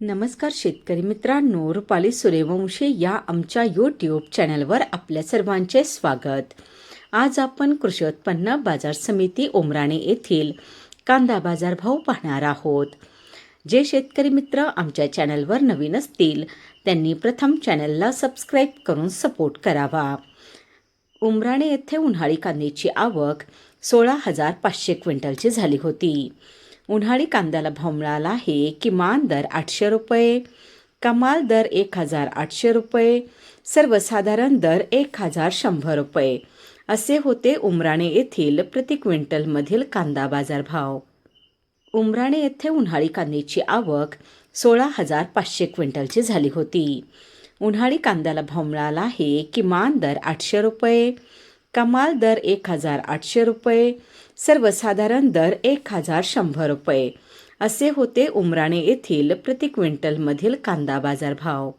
नमस्कार शेतकरी मित्रांनो, रुपाली सूर्यवंशी या आमच्या यूट्यूब चॅनलवर आपल्या सर्वांचे स्वागत। आज आपण कृषी उत्पन्न बाजार समिती उमराणे येथील कांदा बाजारभाव पाहणार आहोत। जे शेतकरी मित्र आमच्या चॅनलवर नवीन असतील त्यांनी प्रथम चॅनलला सबस्क्राईब करून सपोर्ट करावा। उमराणे येथे उन्हाळी कांद्याची आवक 16,500 क्विंटलची झाली होती। उन्हाळी कांद्याला भाव मिळाला आहे किमान दर 800 रुपये, कमाल दर 1,800 रुपये, सर्वसाधारण दर 1,100 रुपये असे होते उमराणे येथील प्रति क्विंटलमधील कांदा बाजारभाव। उमराणे येथे उन्हाळी कांद्याची आवक 16,500 क्विंटलची झाली होती। उन्हाळी कांद्याला भाव मिळाला आहे किमान दर 800 रुपये, कमाल दर 1,800 रुपये, सर्वसाधारण दर 1,100 रुपये असे होते उमराणे येथील प्रति क्विंटलमधील कांदा बाजारभाव।